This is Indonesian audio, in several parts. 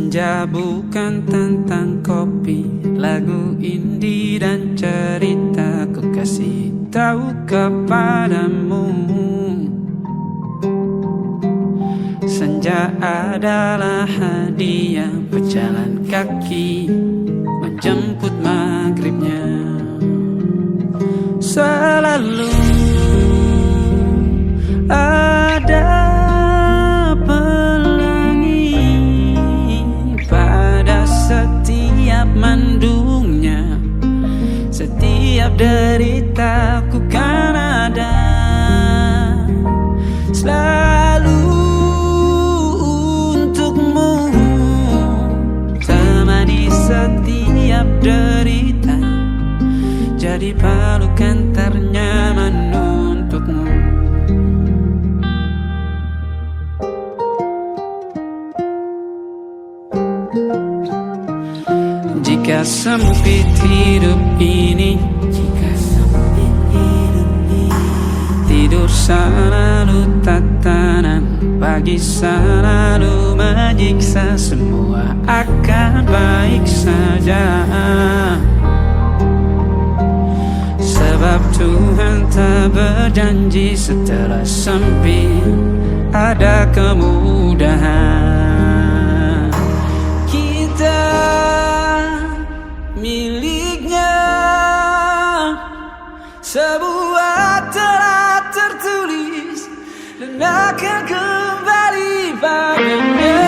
Senja bukan tentang kopi, lagu indie dan cerita ku kasih tahu kepadamu. Senja adalah hadiah pejalan kaki menjemput maghribnya. Selalu ada setiap mendungnya, setiap deritaku kan ada. Selalu untukmu, temani setiap derita, jadi pelukan ternyaman untukmu. Jika sempit hidup ini, tidur selalu tatanan, pagi selalu menyiksa, semua akan baik saja. Sebab Tuhan tak berjanji setelah sempit ada kemudahan. Kita miliknya, sebuah telah tertulis dan akan kembali padanya.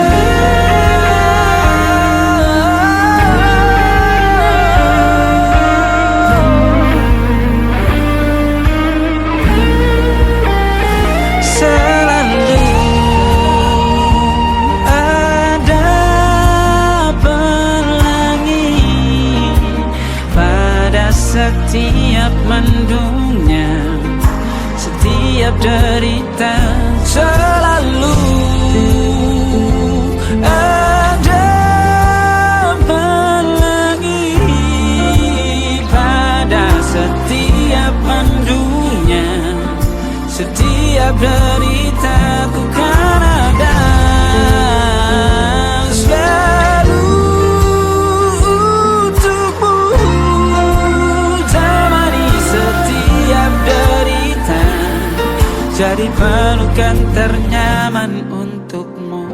Setiap mendungnya, setiap derita, selalu ada pelangi pada setiap mendungnya, setiap derita ku kan ada. Jadi pelukan ternyaman untukmu.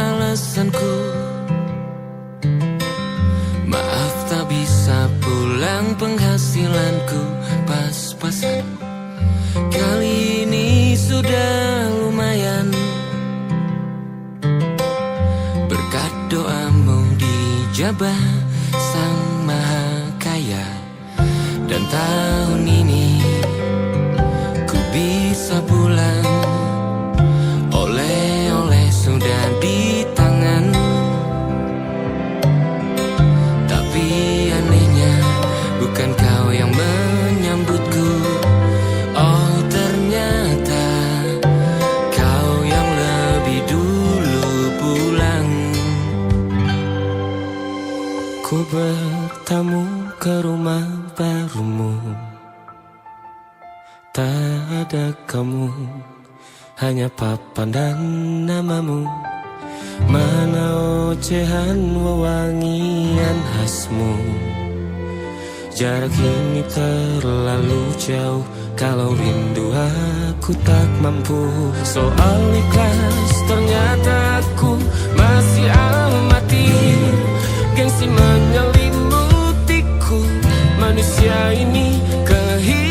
Alasanku maaf tak bisa pulang, penghasilanku pas-pasan. Kali ini sudah lumayan, berkat doamu dijabah Sang Maha Kaya. Dan tahun ini ku bisa pulang, oleh-oleh sudah di tangan. Tapi anehnya bukan kau yang menyambutku. Oh ternyata kau yang lebih dulu pulang. Ku bertamu ke rumah barumu, tak ada kamu, hanya papan dan namamu. Mana ocehan wewangian khasmu. Jarak ini terlalu jauh, kalau rindu aku tak mampu. Soal ikhlas ternyata aku masih amati. Gengsi menyelimutiku, manusia ini kehilanganmu.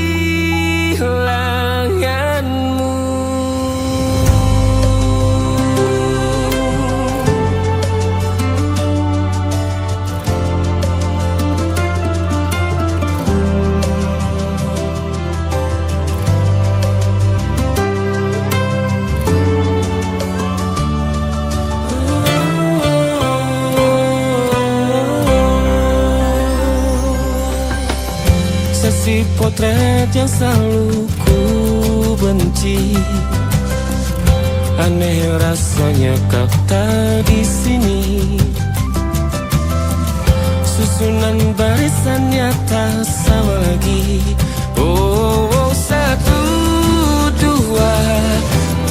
si potret yang selalu ku benci. Aneh rasanya kau tak di sini. Susunan barisannya tak sama lagi. Oh, 1, 2,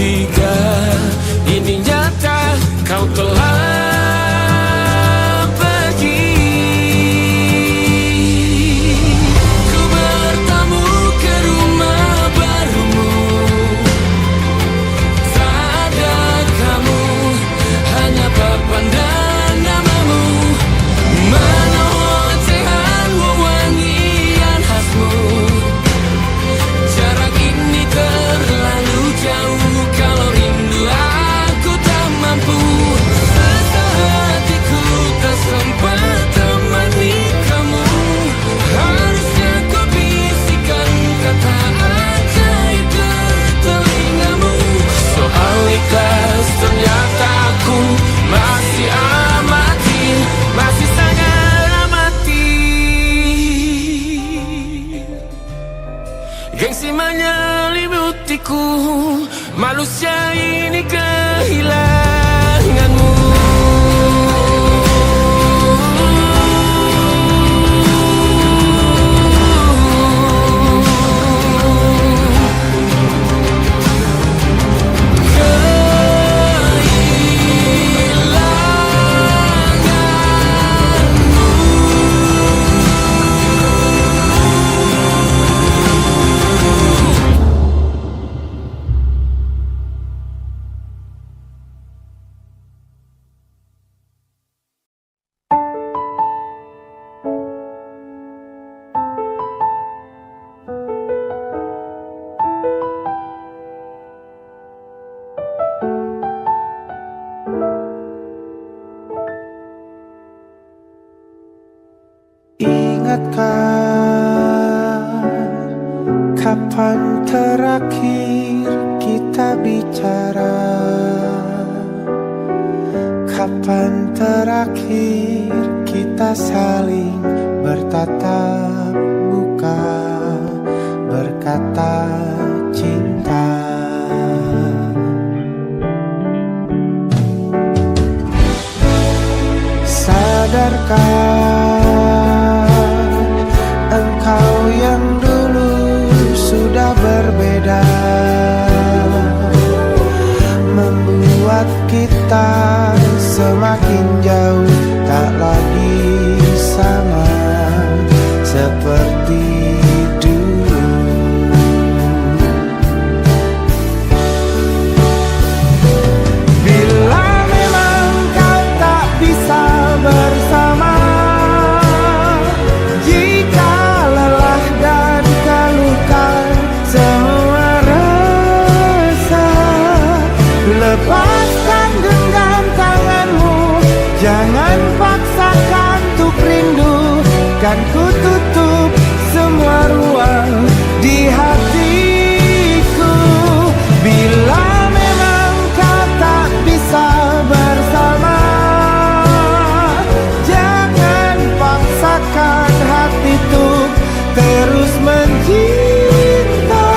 3. Ini nyata kau telah pergi. Ku bertamu ke rumah barumu. Tak ada kamu, hanya papan dan namamu. Mana ocehan wewangian khasmu. Jarak ini terlalu jauh. Kalau rindu aku tak mampu. Hatiku tak sempat temani kamu. Harusnya kau bisikan kata ajaib ke telingamu. Soal ikhlas ternyata aku masih amati, masih sangat amati. Gengsi menyelimutiku, manusia ini kehilanganmu. Ingatkah kapan terakhir kita bicara? Kapan terakhir kita saling bertatap muka, berkata cinta? Sadarkah engkau yang dulu sudah berbeda, membuat kita semakin jauh, tak lagi sama seperti dulu. Bila memang kau tak bisa bersama, jika lelah dan keluhkan semua rasa, lepaskan genggam tanganmu, jangan paksakan untuk rindu. Kan ku tutup semua ruang di hatiku. Bila memang kau tak bisa bersama, jangan paksakan hati untuk terus mencinta.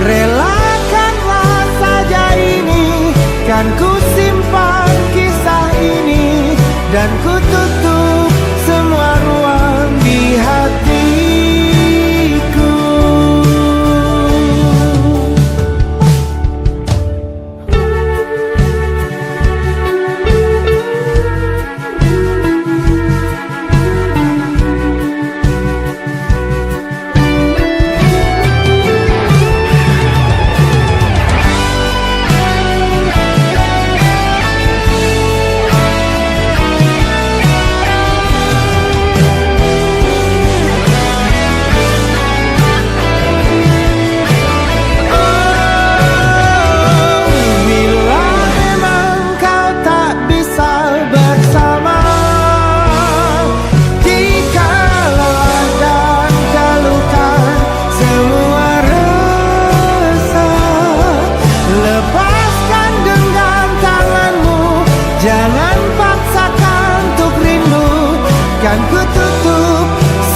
Relakanlah saja ini, kan ku simpan kisah ini, dan ku tutup semua ruang di hatiku. Kan ku tutup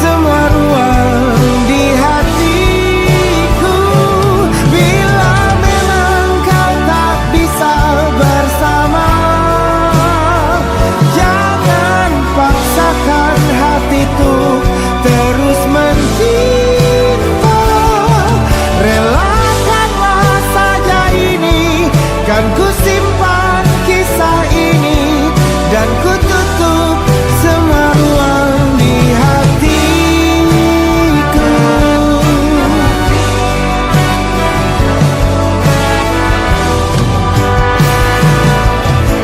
semua ruang dan ku tutup semua ruang di hatiku.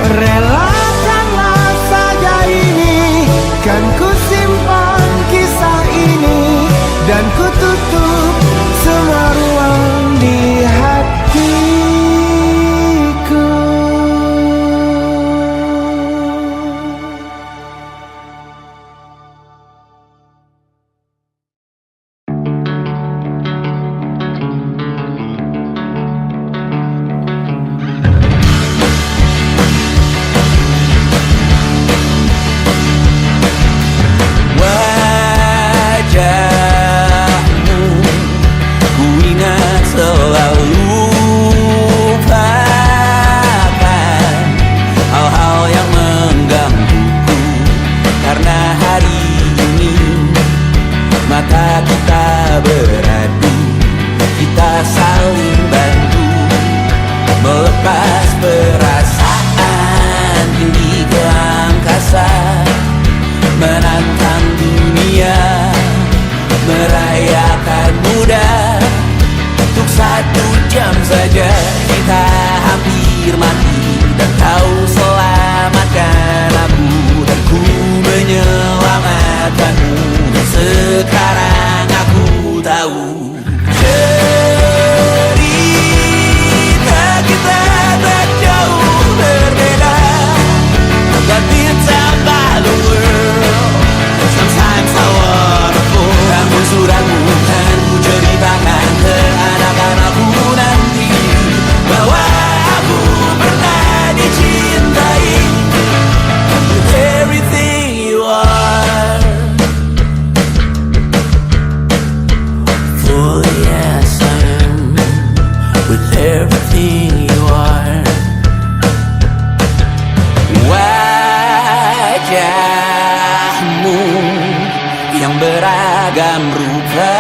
Relakanlah saja ini, kan ku simpan kisah ini, dan ku tutup semua ruang di hatiku. Wajahmu ku ingat selalu, lupakan hal-hal yang menggangguku. Karena hari ini mata kita beradu, kita saling bantu melepas perasaan tinggi ke angkasa, menantang dunia, merayakan muda. Untuk 1 jam saja kita hampir mati, dan kau selamatkan aku, dan ku menyelamatkanmu. Dan sekarang aku tahu cerita kita tak jauh berbeda, but it's about the world. Sometimes I wanna fall. Namun suratmu kan ku ceritakan ke anak-anakku nanti, bahwa aku pernah dicintai with everything you are. For yes I am, with everything you are. Wajahmu yang beragam rupa,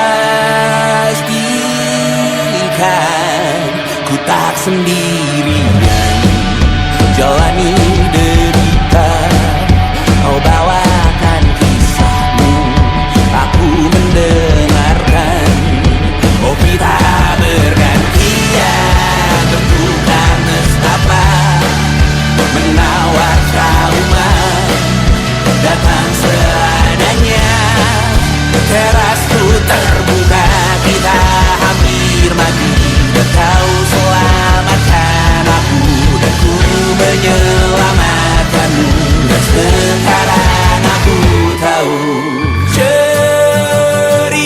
pastikan ku tak sendirian jalani derita. Kau bawakan kisahmu, aku mendengarkan. Oh kita bergantian bertukar nestapa, menawar trauma, datang seadanya. Terasku terbuka, kita hampir mati, dan kau selamatkan aku, dan ku menyelamatkanmu. Dan sekarang aku tahu cerita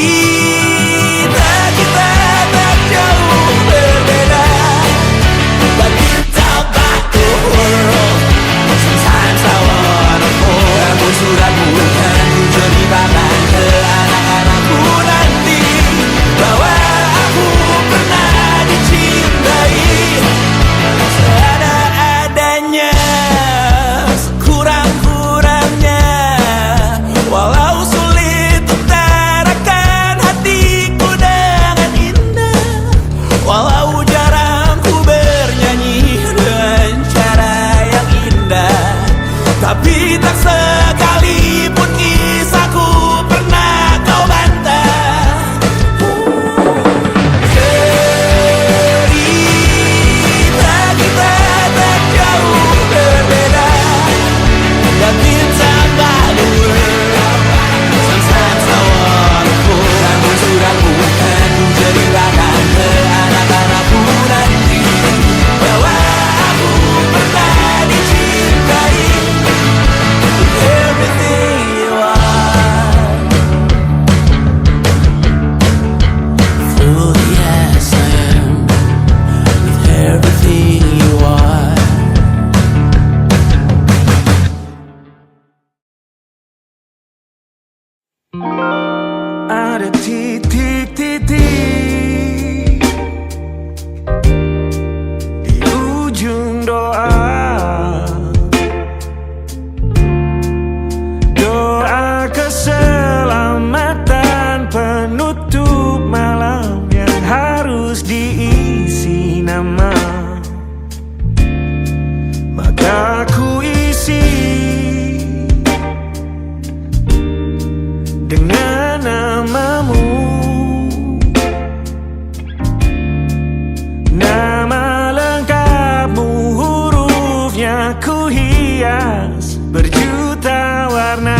kita tak jauh berbeda, but it's about the world. Sometimes I wanna fall. Namun suratmu kan ku ceritakan ke anak-anakku nanti, bahwa aku pernah dicintai seada-adanya. hias berjuta warna.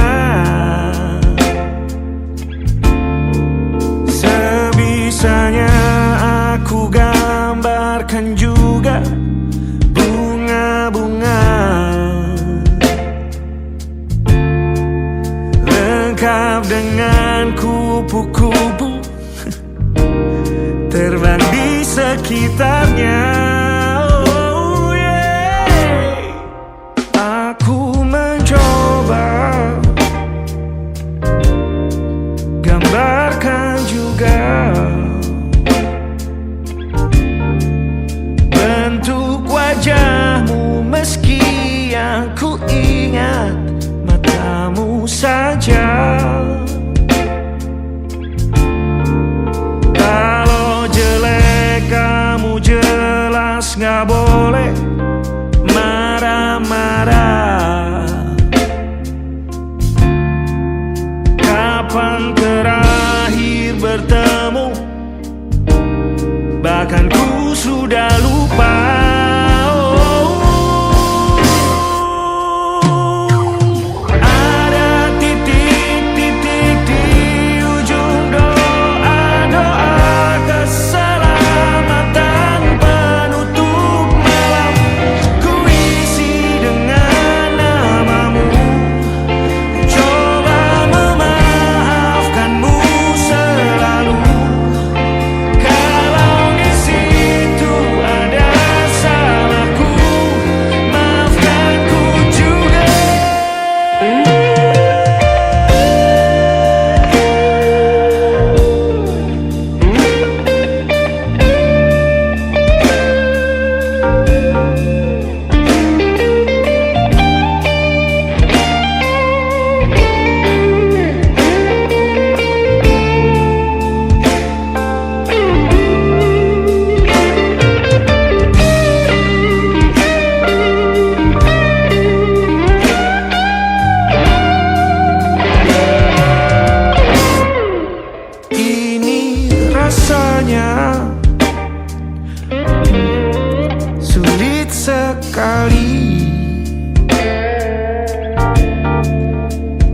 Sebisanya aku gambarkan juga bunga-bunga, lengkap dengan kupu-kupu terbang di sekitarnya. Oh yeah. Aku mencoba gambarkan juga bentuk wajahmu, meski yang ku ingat matamu saja. Kalau jelek kamu jelas gak boleh marah-marah. Kapan terakhir bertemu, bahkan ku sudah lupa. Sulit sekali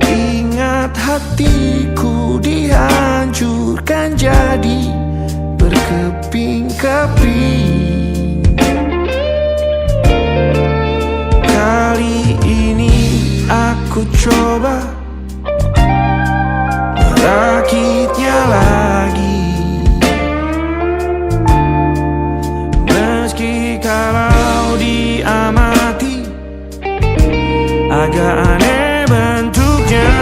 ingat hatiku dihancurkan jadi berkeping-keping. Kali ini aku coba merakitnya lagi. Kalau diamati agak aneh bentuknya.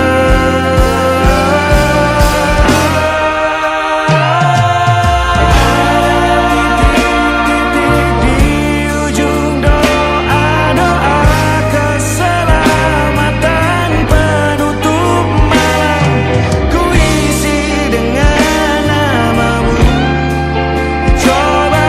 Di ujung doa-doa keselamatan penutup malam, ku isi dengan namamu. Coba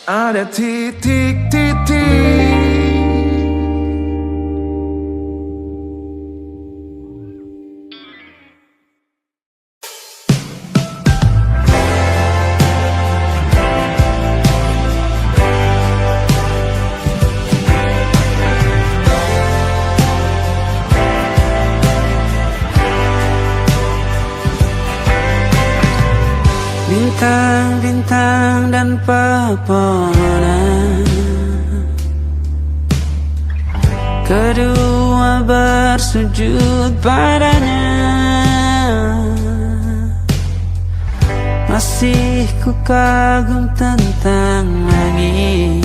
ada titik-titik. Bintang-bintang dan pepohonan, kedua bersujud padanya. Masa Kekasihku kagum tentang langit,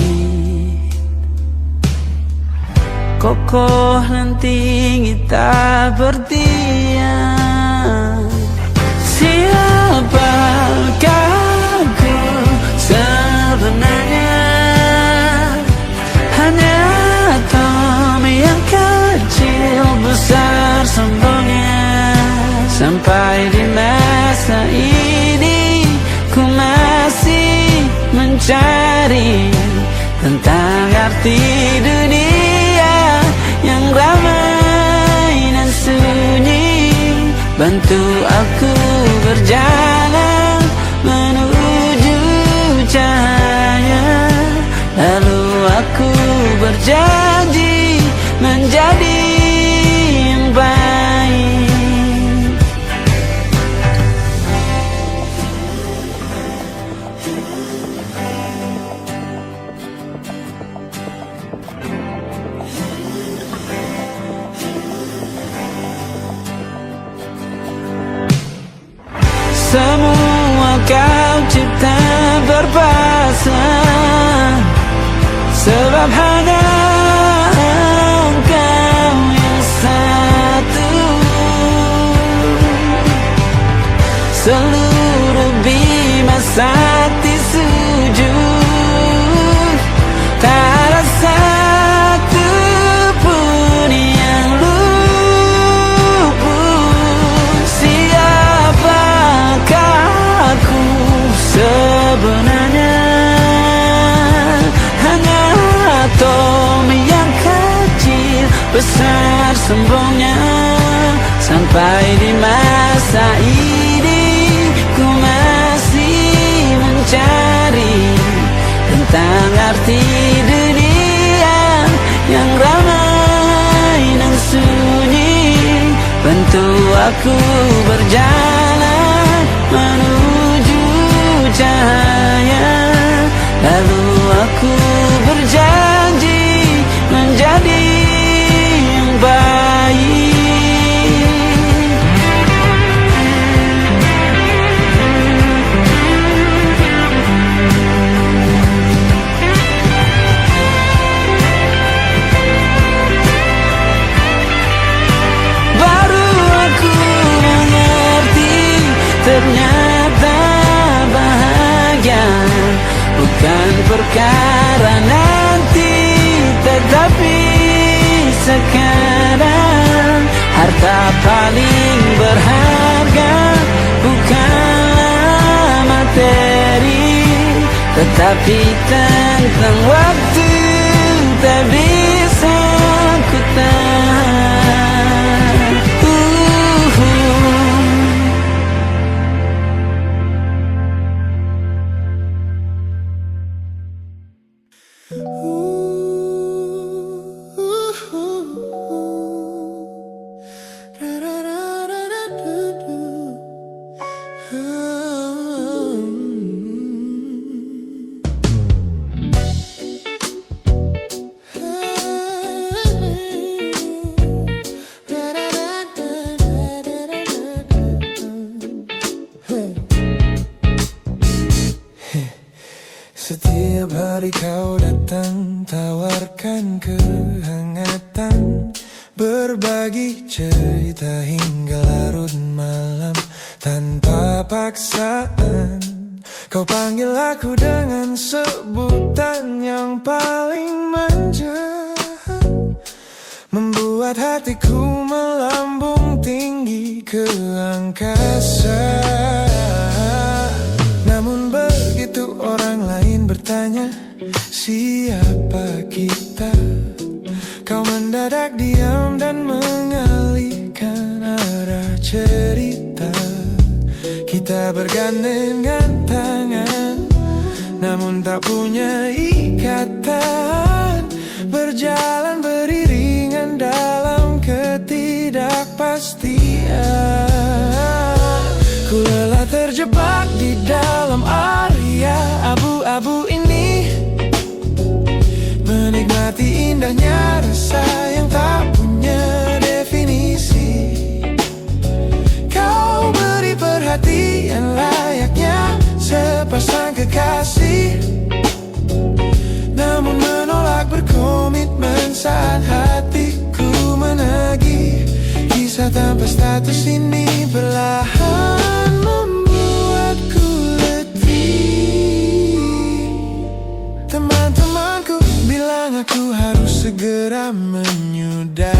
kokoh dan tinggi tak berdiam. Siapakah aku sebenarnya? Hanya atom yang kecil besar sombongnya. Sampai di masa ini ku masih mencari tentang arti dunia yang ramai dan sunyi. Bantu aku berjalan menuju cahaya, lalu aku berjanji menjadi yang baik. Semua kau cipta berpasang, sebab hanya engkau yang satu. Seluruh bima sakti sujud, tak ada satu pun yang luput. Siapakah aku sebenarnya? Hanya atom yang kecil besar sombongnya. Sampai di masa ini ku masih mencari tentang arti dunia yang ramai dan sunyi. Bantu aku berjalan menuju cahaya, lalu aku berjanji menjadi yang baik. Baru aku mengerti, ternyata bahagia bukan perkara nanti, tetapi sekarang. Harta paling berharga bukanlah materi, tetapi tentang waktu tak bisa ku tahan. Setiap hari kau datang, tawarkan kehangatan, berbagi cerita hingga larut malam tanpa paksaan. Kau panggil aku dengan sebutan yang paling manja, membuat hatiku melambung tinggi ke angkasa. Namun begitu orang lain bertanya, siapa kita? Kau mendadak diam dan mengalihkan arah cerita. Kita bergandengan tangan, namun tak punya ikatan, berjalan beriringan dalam ketidakpastian. Ku lelah terjebak di dalam area abu-abu ini, menikmati indahnya rasa yang tak punya definisi. Kau beri perhatian layaknya status ini perlahan membuatku letih. Teman-temanku bilang aku harus segera menyudahi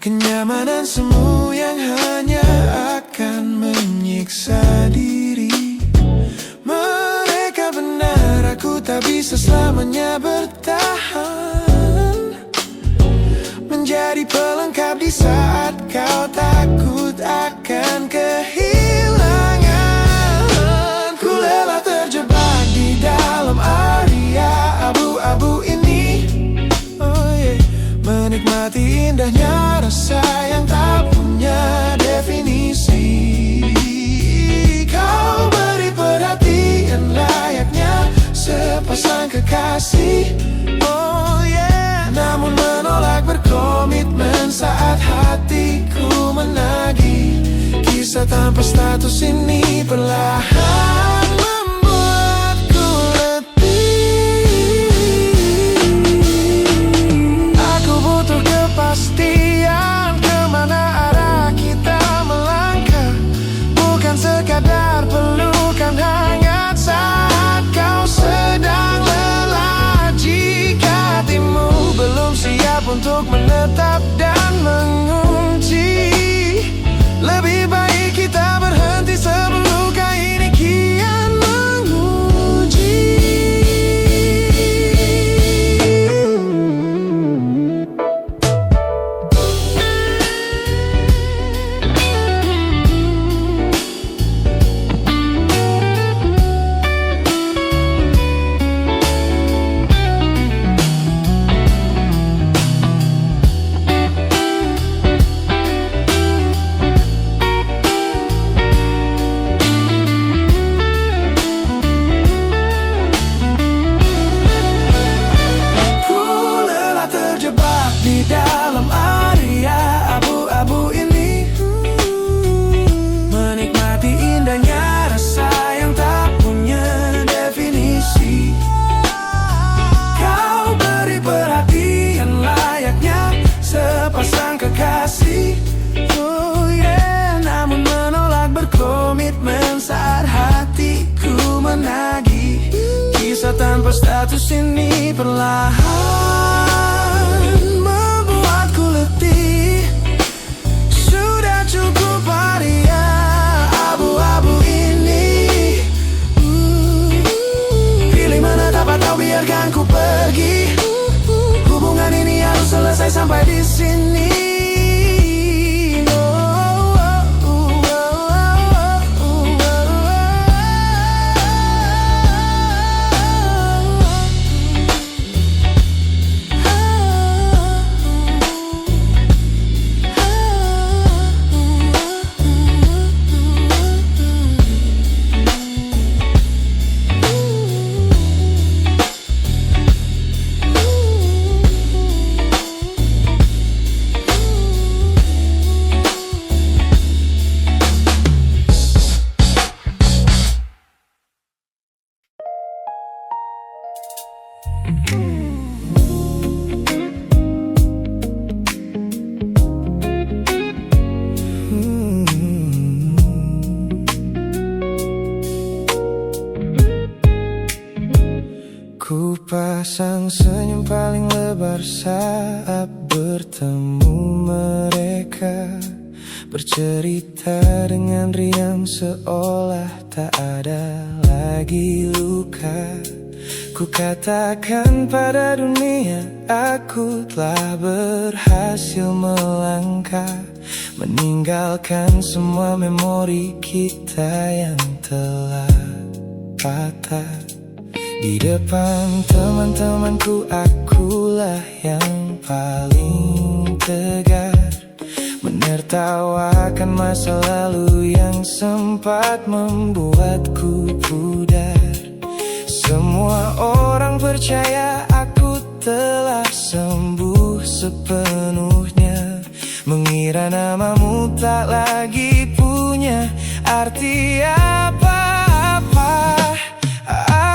kenyamanan semu yang hanya akan menyiksa diri. Mereka benar, aku tak bisa selamanya bertahan menjadi pelengkap di saat kau takut akan kehilangan. Ku lelah terjebak di dalam area abu-abu ini. Menikmati indahnya rasa yang tak punya definisi. Kau beri perhatian layaknya sepasang kekasih. Oh yeah. Namun menolak berkomitmen saat hatiku menagih. Kisah tanpa status ini perlahan membuatku letih. Aku butuh kepastian kemana arah kita melangkah, bukan sekadar pelukan hangat saat kau sedang lelah. Jika hatimu belum siap untuk menetap dan mengunci, lebih baik kita berhenti sebelum luka ini kian menguji. Di dalam area abu-abu ini, menikmati indahnya rasa yang tak punya definisi. Kau beri perhatian layaknya sepasang kekasih. Oh yeah. Namun menolak berkomitmen saat hatiku menagih. Kisah tanpa status ini perlahan membuatku letih. Sudah cukup area abu-abu ini. Pilih menetap atau biarkan ku pergi. Hubungan ini harus selesai sampai di sini. Ku pasang senyum paling lebar saat bertemu mereka, bercerita dengan riang seolah tak ada lagi luka. Ku katakan pada dunia aku telah berhasil melangkah, meninggalkan semua memori kita yang telah patah. Di depan teman-temanku akulah yang paling tegar, menertawakan masa lalu yang sempat membuatku pudar. Semua orang percaya aku telah sembuh sepenuhnya, mengira namamu tak lagi punya arti apa-apa.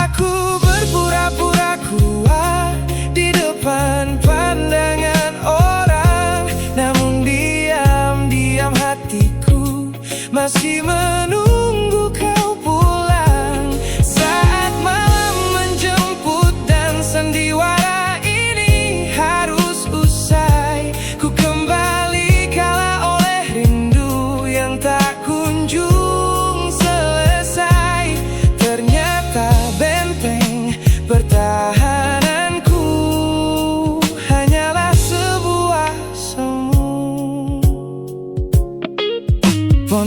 Aku berpura-pura kuat di depan pandangan orang, namun dia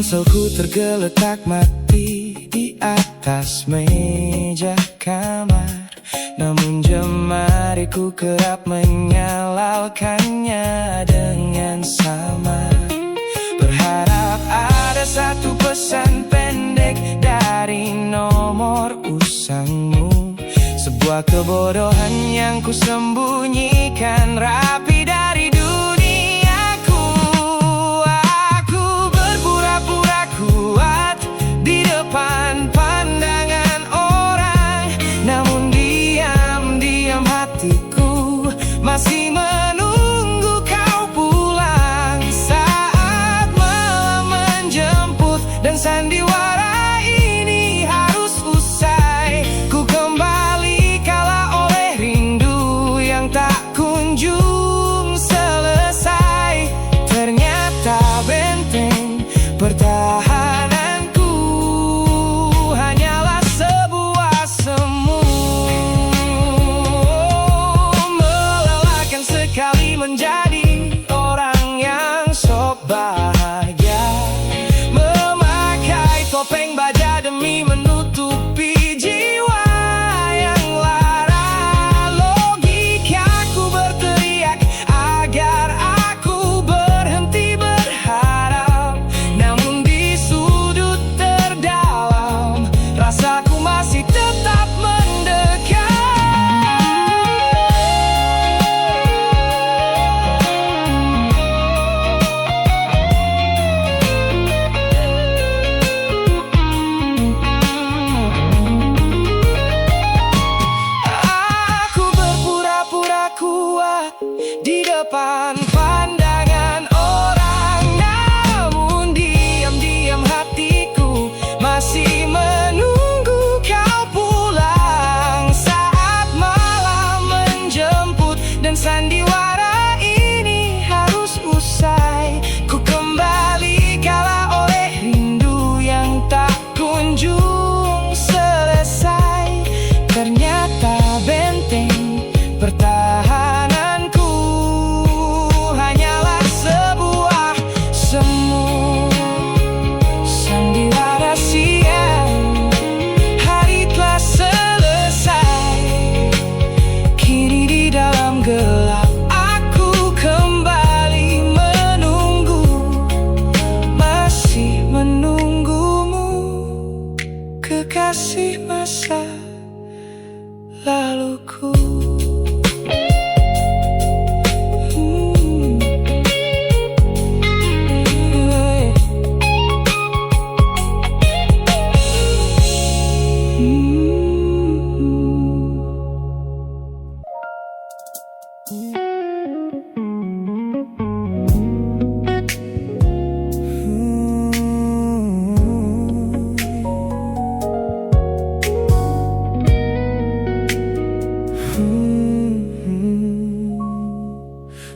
Ponselku tergeletak mati di atas meja kamar, namun jemariku kerap menyalakannya dengan samar. Berharap ada satu pesan pendek dari nomor usangmu, sebuah kebodohan yang kusembunyikan rapi dari duniaku. Aku berpura-pura kuat di depan pandangan orang, namun diam-diam hatiku masih menunggu kau pulang. Saat malam menjemput dan sandiwara ini harus usai, ku kembali kala oleh rindu yang tak kunjung selesai. Ternyata benteng pertahananku hanyalah sebuah semu, melelahkan sekali menjadi orang yang sok bahagia, memakai topeng baja demi menutupi jiwa yang lara. Logikaku berteriak agar aku berhenti berharap, namun di sudut terdalam rasaku masih tetap mendekat. Aku berpura-pura kuat di depan pandangan orang, namun diam-diam hatiku masih menunggu kau pulang. Saat malam menjemput dan sandiwara ini harus usai, ku kembali kala oleh rindu yang tak kunjung selesai. Ternyata benteng pertahananku hanyalah sebuah semu, sandiwara siang. Hari telah selesai, kini di dalam gelap aku kembali menunggu, masih menunggumu, kekasih masa laluku.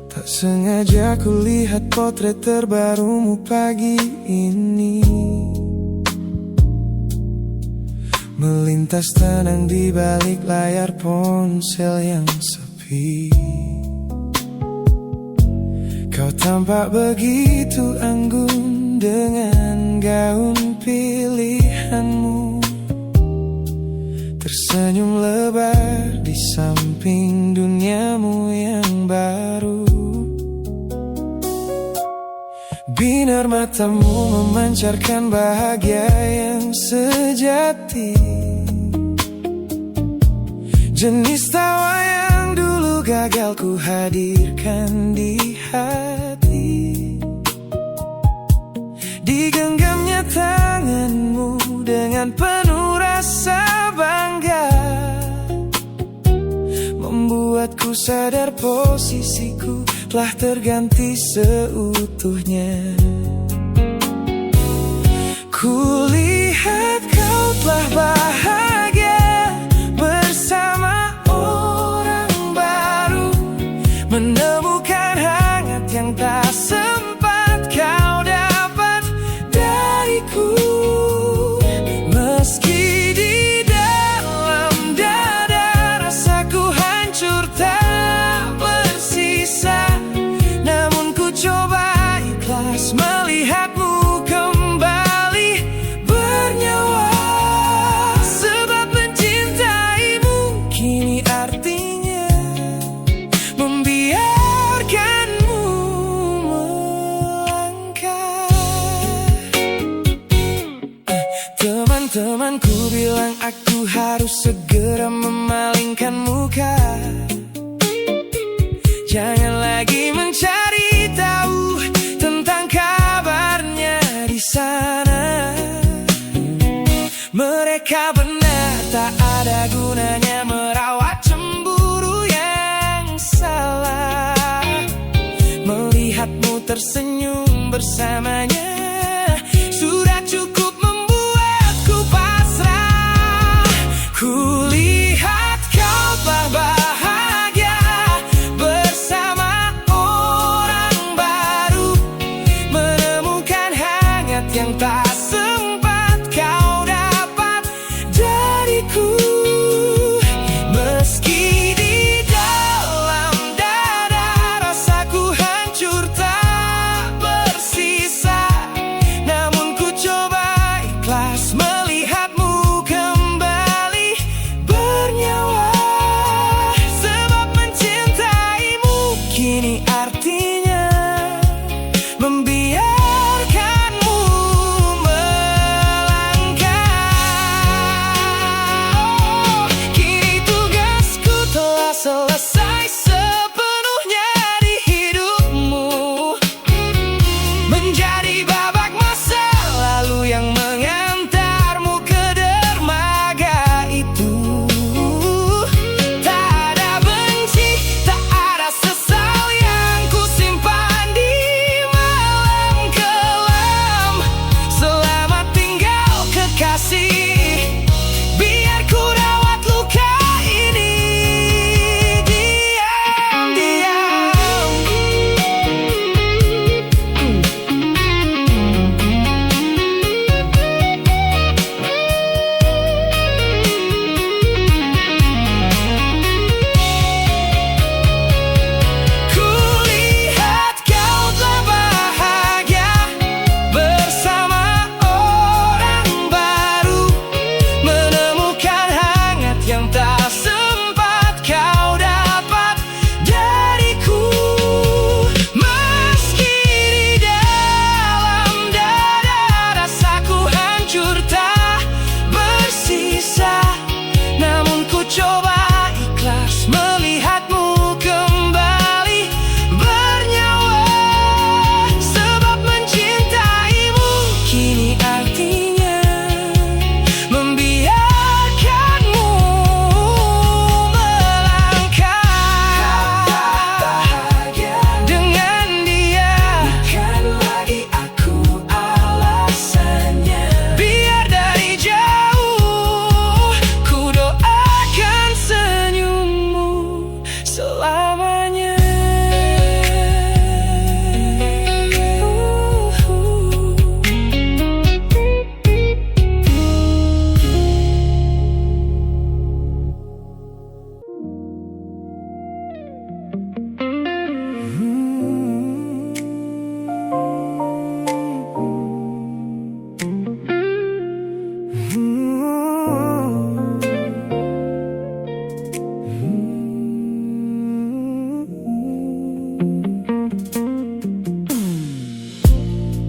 Tak sengaja ku lihat potret terbarumu pagi ini, melintas tenang di balik layar ponsel yang sepi. Kau tampak begitu anggun dengan gaun pilihanmu, tersenyum lebar di samping duniamu yang baru. Binar matamu memancarkan bahagia yang sejati, jenis tawa yang dulu gagal ku hadirkan di hati. Digenggamnya tanganmu dengan penuh rasa bangga, membuatku sadar posisiku telah terganti seutuhnya. Kulihat kau telah bahagia bersama orang baru, menemukan hangat yang tak sempat kau dapat dariku. Meski di dalam dada rasaku hancur tak bersisa, namun ku coba ikhlas melihatmu kembali. palingkan muka. Jangan lagi mencari tahu tentang kabarnya di sana. Mereka benar, tak ada gunanya merawat cemburu yang salah. Melihatmu tersenyum bersamanya sudah cukup membuatku pasrah. Kulihat kau bahagia bersama orang baru, menemukan hangat yang tak sempat kau dapat dariku. Meski di dalam dada rasaku hancur tak bersisa, namun ku coba ikhlas melihatmu kembali bernyawa. Sebab mencintaimu kini artinya membiarkanmu melangkah. Kini tugasku telah selesai sepenuhnya di hidupmu, menjadi babak masa lalu yang mengantarmu ke dermaga itu. Tak ada benci, tak ada sesal yang ku simpan di malam kelam. Selamat tinggal kekasih, biar ku rawat luka ini diam-diam. Kulihat kau telah bahagia bersama orang baru, menemukan hangat yang tak sempat kau dapat dariku. Meski di dalam dada rasaku hancur tak bersisa, namun ku coba ikhlas melihatmu kembali bernyawa. Sebab mencintaimu kini artinya membiarkanmu melangkah. Dengan dia bukan lagi aku alasannya. Biar dari jauh ku doakan senyummu selamanya.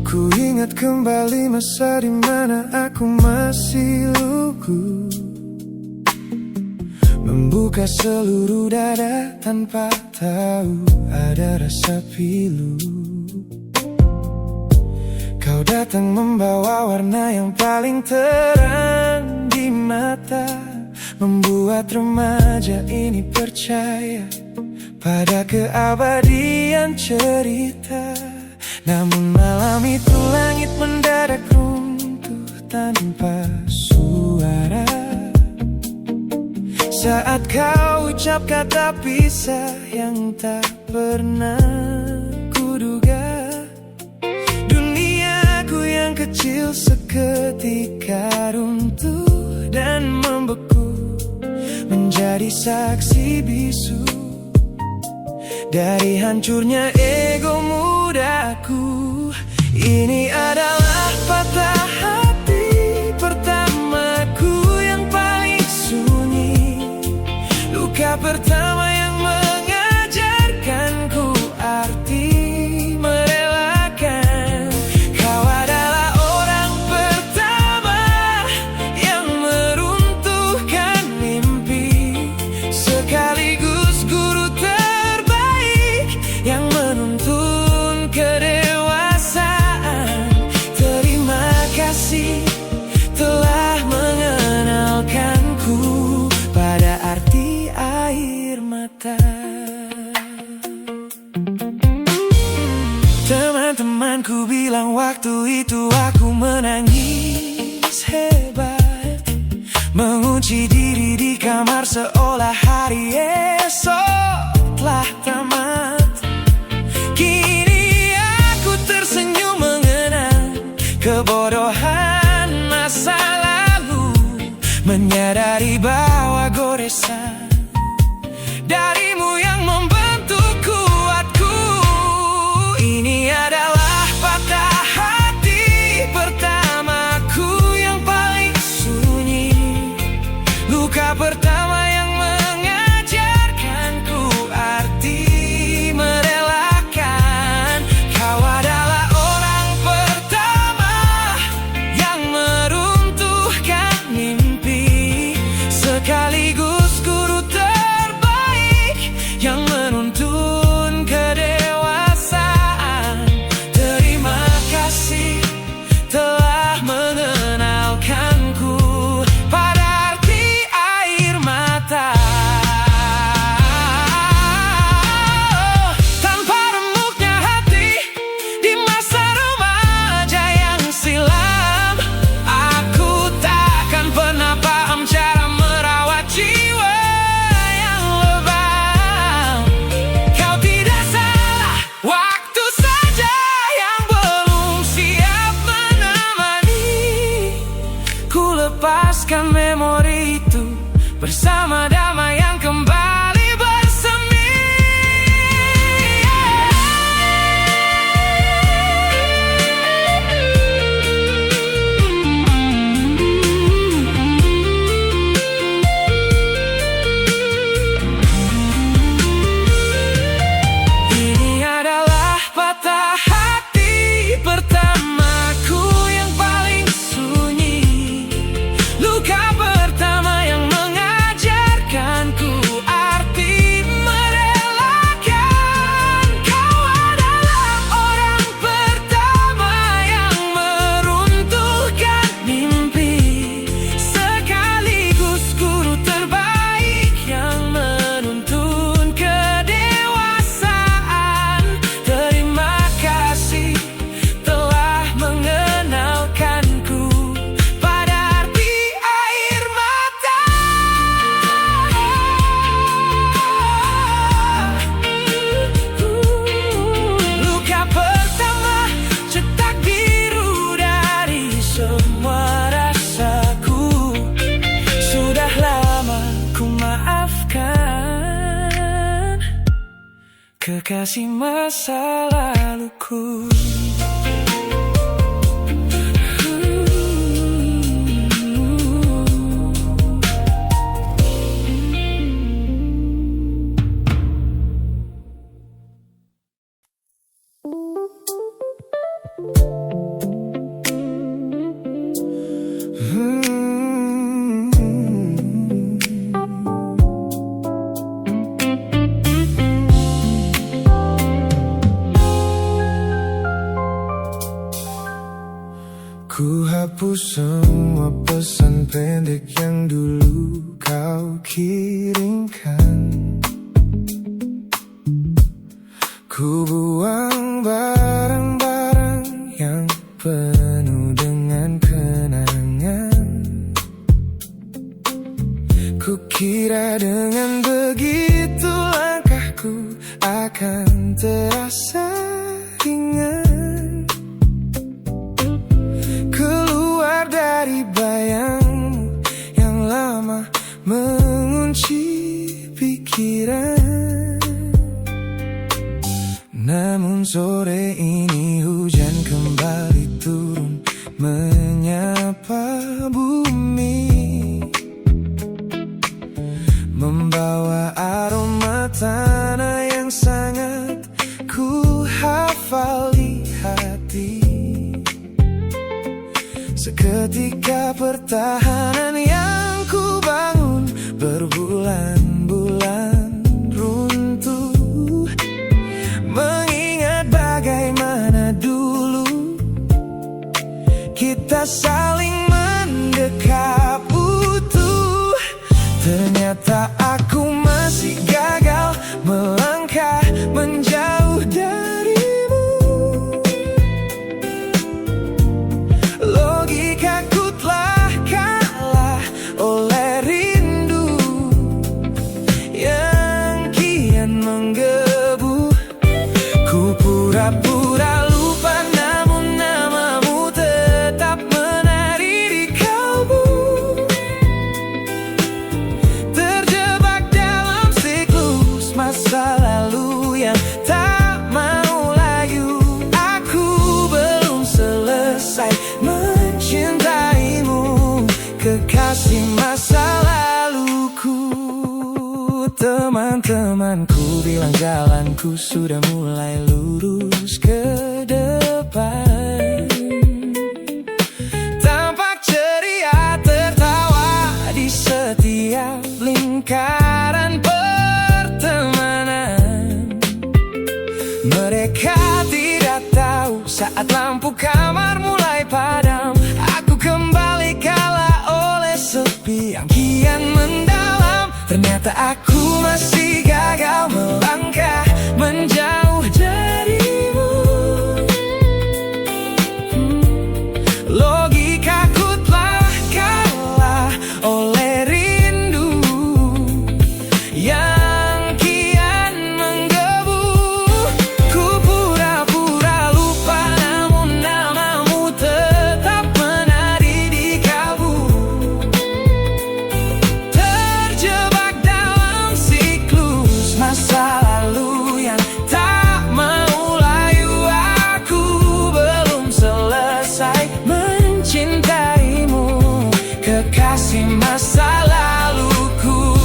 Ku ingat kembali masa di mana aku masih lugu, membuka seluruh dada tanpa tahu ada rasa pilu. Kau datang membawa warna yang paling terang di mata, membuat remaja ini percaya pada keabadian cerita. Namun malam itu langit mendadak runtuh tanpa suara saat kau ucap kata pisah yang tak pernah kuduga. Duniaku yang kecil seketika runtuh dan membeku, menjadi saksi bisu dari hancurnya ego mudaku. Ini adalah patah hati pertamaku yang paling sunyi, luka pertama yang mengajarkanku arti merelakan. Kau adalah orang pertama yang meruntuhkan mimpi nyata. Teman-temanku bilang waktu itu aku menangis hebat, mengunci diri di kamar seolah hari esok telah tamat. Kini aku tersenyum mengenang kebodohan masa lalu, menyadari bahwa goresan darimu yang membentuk kuatku. Ini adalah patah hati pertamaku yang paling sunyi, luka pertama yang mengajarkanku arti merelakan. Kau adalah orang pertama yang meruntuhkan mimpi, sekaligus guru terbaik yang menuntun kedewasaan. Terima kasih telah mengenalkanku pada arti air mata. Tanpa remuknya hati di masa remaja yang silam, aku takkan pernah paham cara merawat jiwa yang lebam. Kau tidak salah, waktu saja yang belum siap menemani. Ku lepaskan memori itu bersama damai yang kembali bersemi. Ini adalah patah hati pertamaku yang paling sunyi, luka pertama yang mengajarkanku arti merelakan. Kau adalah orang pertama yang meruntuhkan mimpi, sekaligus guru terbaik yang menuntun kedewasaan. Terima kasih telah mengenalkanku pada arti air mata. Luka pertama cetak biru dari semua rasaku. Sudah lama ku maafkan kekasih masa laluku. Ku hapus semua pesan pendek yang dulu kau kirimkan. Ku buang barang-barang yang penuh dengan kenangan. Ku kira dengan begitu langkahku akan terasa ringan, keluar dari bayangmu yang lama mengunci pikiran. Namun sore ini hujan kembali turun menyapa bumi, membawa aroma tanah yang sangat ku hafal di hati. Seketika pertahanan yang ku bangun berbulan-bulan runtuh, mengingat bagaimana dulu kita saling mendekap utuh. Ternyata aku masih gagal Teman-temanku bilang jalanku sudah mulai lurus ke depan. Tampak ceria tertawa di setiap lingkaran pertemanan. Mereka tidak tahu saat lampu kamar mulai padam, aku kembali kalah oleh sepi yang kian mendalam. Ternyata aku masih gagal melangkah menjauh darimu. Logikaku telah kalah oleh rindu yang kian menggebu. Ku pura-pura lupa, namun namamu tetap menari di kalbu. Terjebak dalam siklus masa lalu yang tak mau layu. Aku belum selesai mencintaimu, kekasih masa laluku.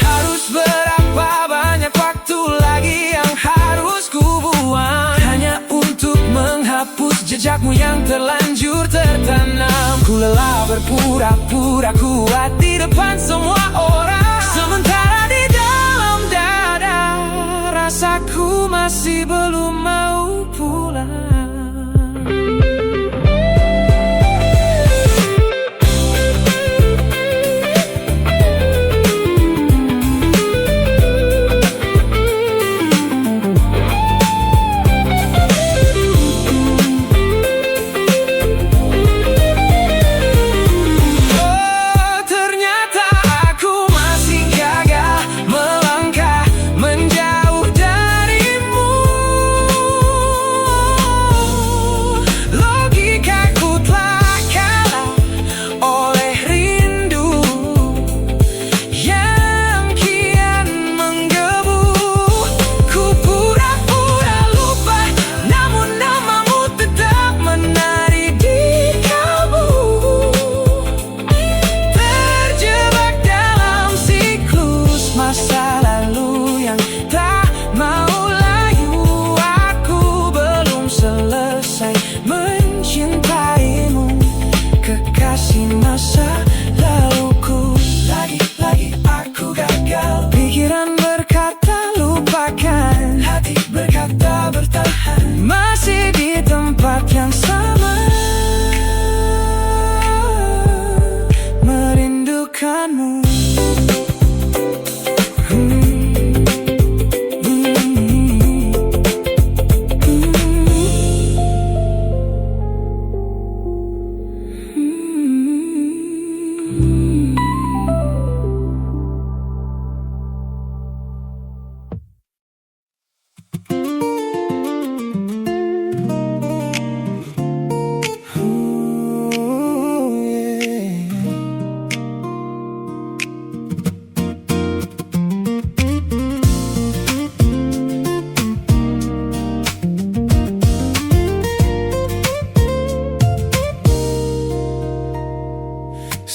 Harus berapa banyak waktu lagi yang harus ku buang hanya untuk menghapus jejakmu yang terlanjur tertanam. Ku lelah berpura-pura kuat di depan semua orang, sementara di dalam dada rasaku masih belum mau pulang. Masa lalu yang tak mau layu, aku belum selesai mencintaimu, kekasih masa laluku. Lagi-lagi aku gagal. Pikiran berkata lupakan, hati berkata bertahan, masih di tempat yang sama, merindukanmu.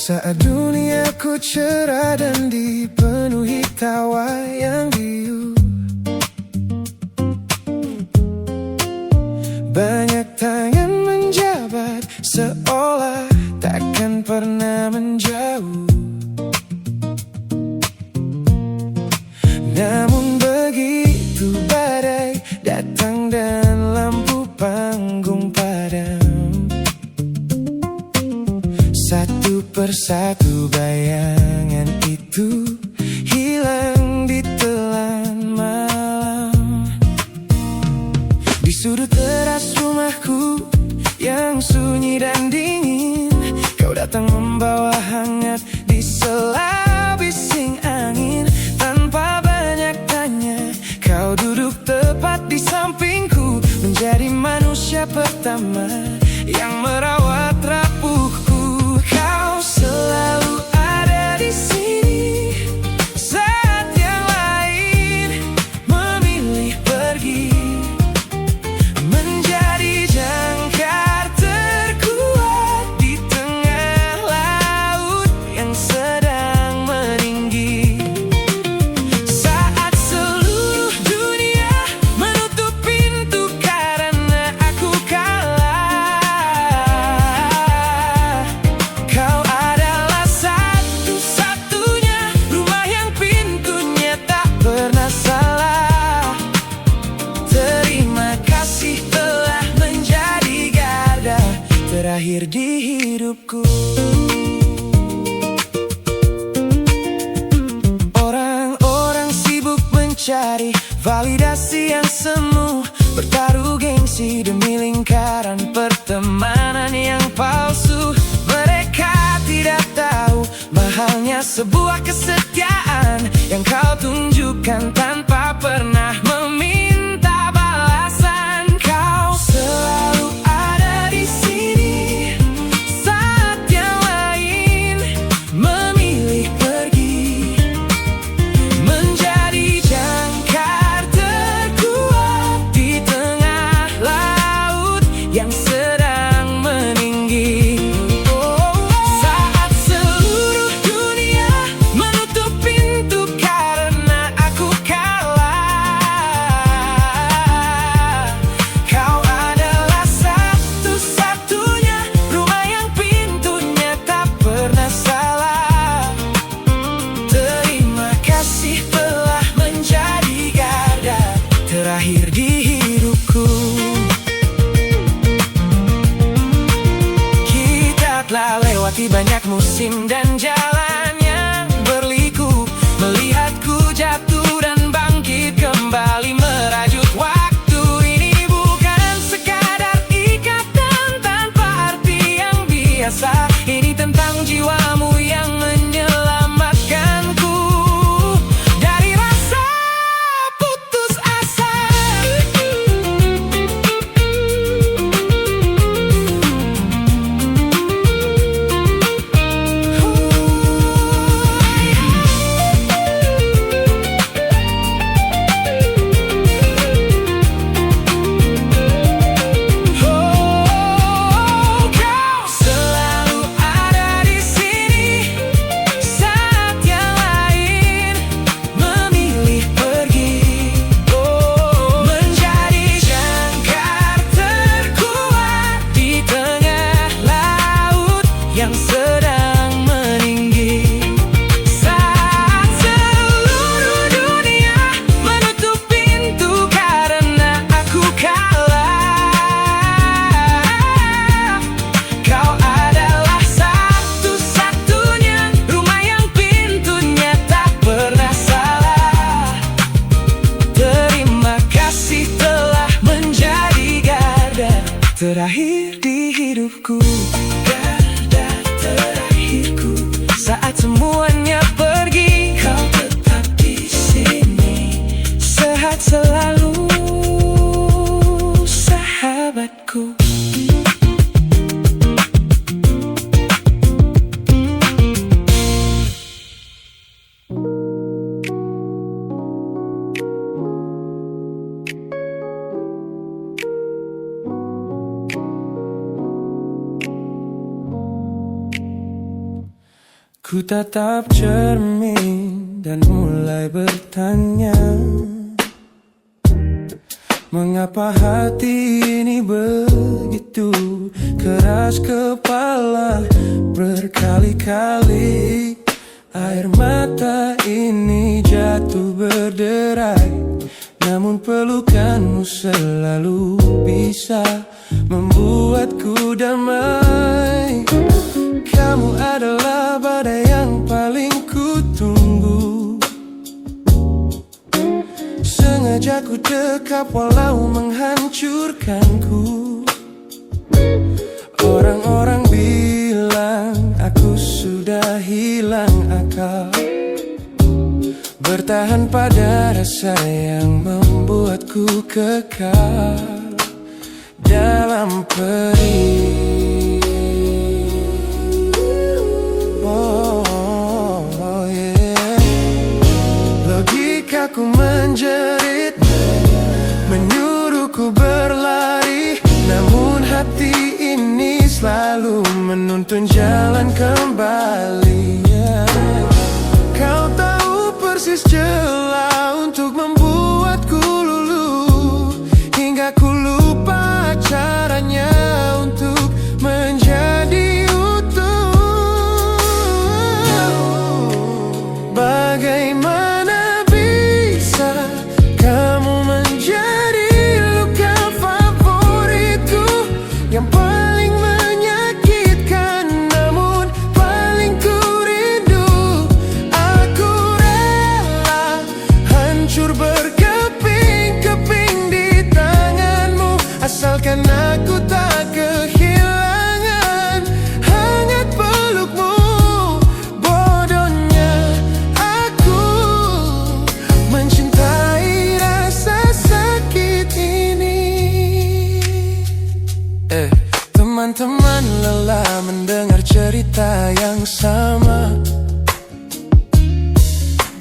Saat duniaku cerah dan dipenuhi tawa yang riuh, banyak tangan menjabat seolah takkan pernah menjauh. Namun begitu badai datang dan lampu panggung padam, satu persatu bayangan itu hilang di telan malam. Di sudut teras rumahku yang sunyi dan dingin, kau datang membawa hangat di sela bising angin. Tanpa banyak tanya, kau duduk tepat di sampingku, menjadi manusia pertama yang merawat rapuhku. Kau selalu hidupku. Orang-orang sibuk mencari validasi yang semu, bertaruh gengsi demi lingkaran pertemanan yang palsu. Mereka tidak tahu mahalnya sebuah kesetiaan yang kau tunjukkan tanpa pernah meminta balasan. Kau selalu ada di sini saat yang lain memilih pergi, menjadi jangkar terkuat di tengah laut yang sedang meninggi. Saat seluruh dunia menutup pintu karena aku kalah, kau adalah satu-satunya rumah yang pintunya tak pernah salah. Terima kasih telah menjadi garda terakhir di hidupku. Kita telah lewati banyak musim dan jalan yang berliku, melihatku jatuh dan bangkit kembali merajut waktu. Ini bukan sekadar ikatan tanpa arti yang biasa, ini tentang jiwamu yang menyelamatkanku dari rasa putus asa. Kau selalu ada di sini saat yang lain memilih pergi, menjadi jangkar terkuat di tengah laut yang sedang meninggi. Saat seluruh dunia menutup pintu karena aku kalah, kau adalah satu-satunya rumah yang pintunya tak pernah salah. Terima kasih telah menjadi garda terakhir di hidupku. Garda terakhirku saat semuanya pergi, kau tetap di sini. Sehat selalu, sahabatku. Ku tatap cermin dan mulai bertanya, mengapa hati ini begitu keras kepala? Berkali-kali air mata ini jatuh berderai, namun pelukanmu selalu bisa membuatku damai. Kamu adalah badai yang paling ku tunggu, sengaja ku dekap walau menghancurkanku. Orang-orang bilang aku sudah hilang akal, bertahan pada rasa yang membuatku kekal dalam perih. Logikaku menjerit, menyuruhku berlari, namun hati ini selalu menuntun jalan kembali. Kau tahu persis celah untuk membuatku luluh, hingga ku lupa caranya untuk menjadi utuh. Bagaimana bisa kamu menjadi luka favoritku yang paling menyakitkan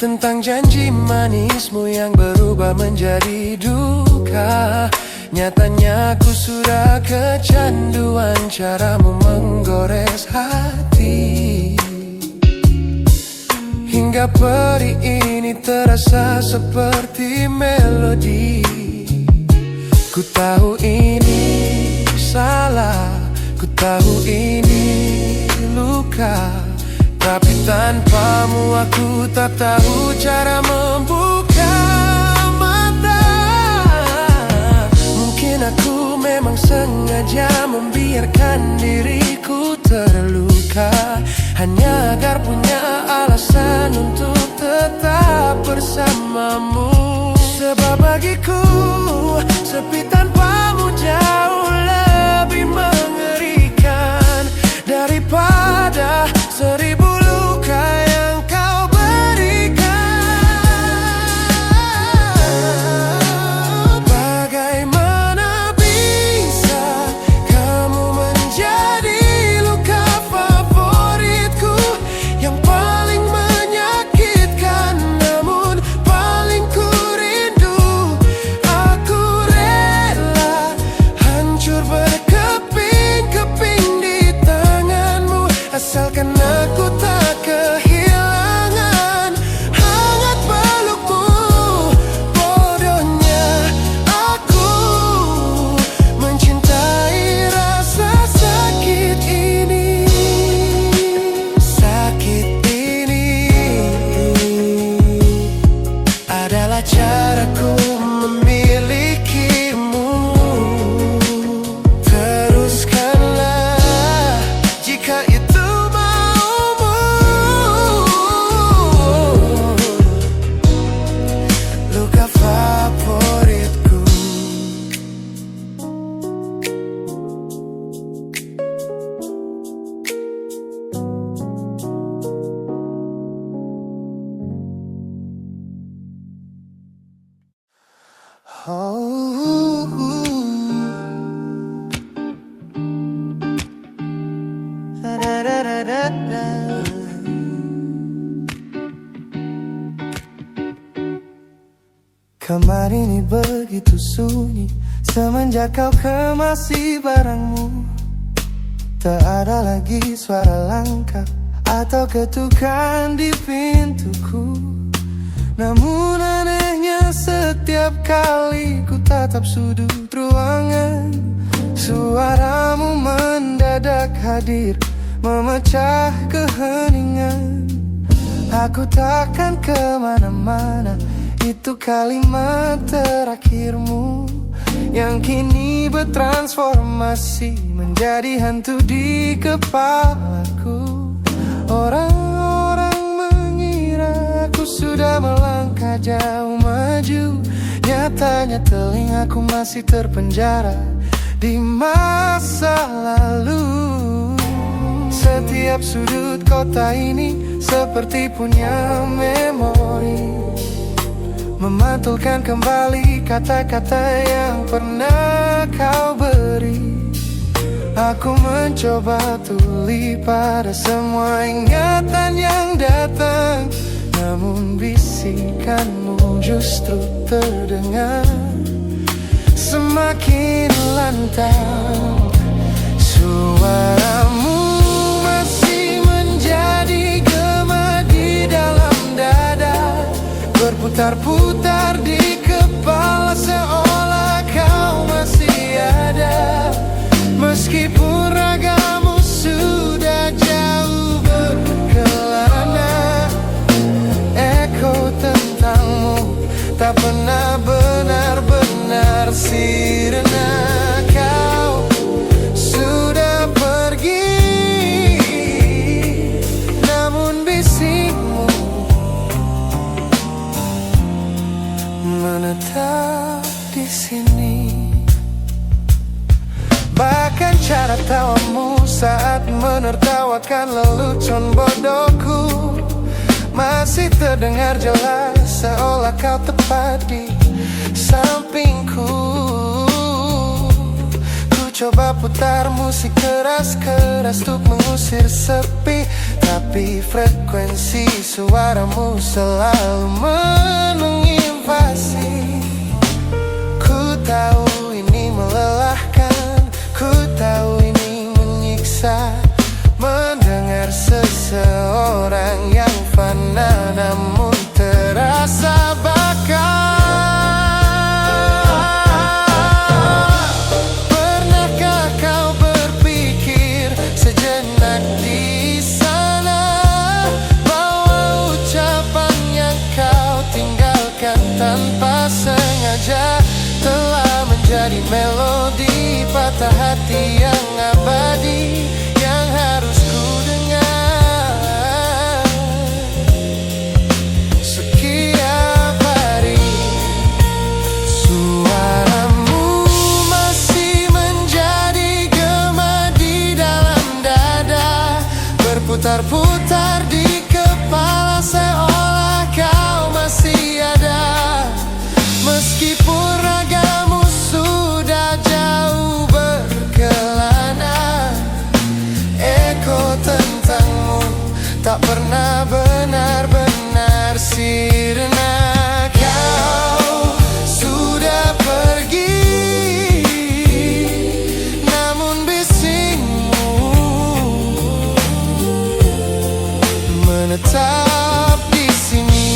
tentang janji manismu yang berubah menjadi duka. Nyatanya ku sudah kecanduan caramu menggores hati. Hingga peri ini terasa seperti melodi. Ku tahu ini salah, ku tahu ini luka, tapi tanpamu aku tak tahu cara membuka mata. Mungkin aku memang sengaja membiarkan diriku terluka, hanya agar punya alasan untuk tetap bersamamu. Sebab bagiku sepi tanpamu jauh lebih mengerikan daripada 1000 luka yang kau berikan. Bagaimana bisa kamu menjadi luka favoritku yang paling menyakitkan, namun paling ku rindu. Aku rela hancur berkeping-keping di tanganmu, asalkan aku tak kehilangan hangat pelukmu. Bodohnya aku mencintai rasa sakit ini. Sakit ini adalah caraku memilikimu. Teruskanlah jika itu maumu. Luka favoritku. Kamar ini begitu sunyi semenjak kau kemasi barangmu. Tak ada lagi suara langkah atau ketukan di pintuku. Namun anehnya setiap kali ku tatap sudut ruangan, suaramu mendadak hadir memecah keheningan. Aku takkan kemana-mana, itu kalimat terakhirmu yang kini bertransformasi menjadi hantu di kepalaku. Orang-orang mengira aku sudah melangkah jauh maju, nyatanya telingaku masih terpenjara di masa lalu. Setiap sudut kota ini seperti punya memori, memantulkan kembali kata-kata yang pernah kau beri. Aku mencoba tuli pada semua ingatan yang datang, namun bisikanmu justru terdengar semakin lantang. Suaramu masih menjadi gema di dalam dada, berputar-putar di kepala seolah kau masih ada. Meskipun ragamu sudah jauh berkelana, eko tentangmu tak pernah benar-benar sirna. Kau sudah pergi, namun bisikmu menetap di sini. Bahkan cara tawamu saat menertawakan lelucon bodohku masih terdengar jelas, seolah kau tepat di sampingku. Ku coba putar musik keras-keras untuk mengusir sepi, Tapi frekuensi suaramu selalu menginvasi. Ku tahu ini melelahkan, ku tahu ini menyiksa, mendengar seseorang yang fana namun terasa bakal. Pernahkah kau berpikir sejenak di sana bahwa ucapan yang kau tinggalkan tanpa sengaja telah menjadi melodi patah hati yang abadi yang harus ku dengar setiap hari. Suaramu masih menjadi gema di dalam dada, berputar-putar di kepala seolah kau masih ada. Meskipun ragamu sudah jauh berkelana, eko tentangmu tak pernah benar-benar sirna. Kau sudah pergi, namun bisingmu menetap di sini.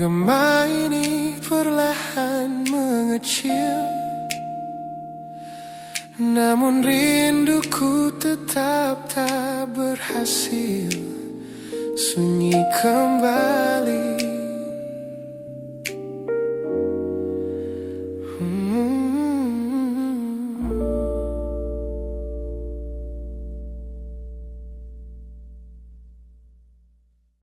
Gema ini perlahan mengecil, namun rinduku tetap tak berhasil sunyi kembali.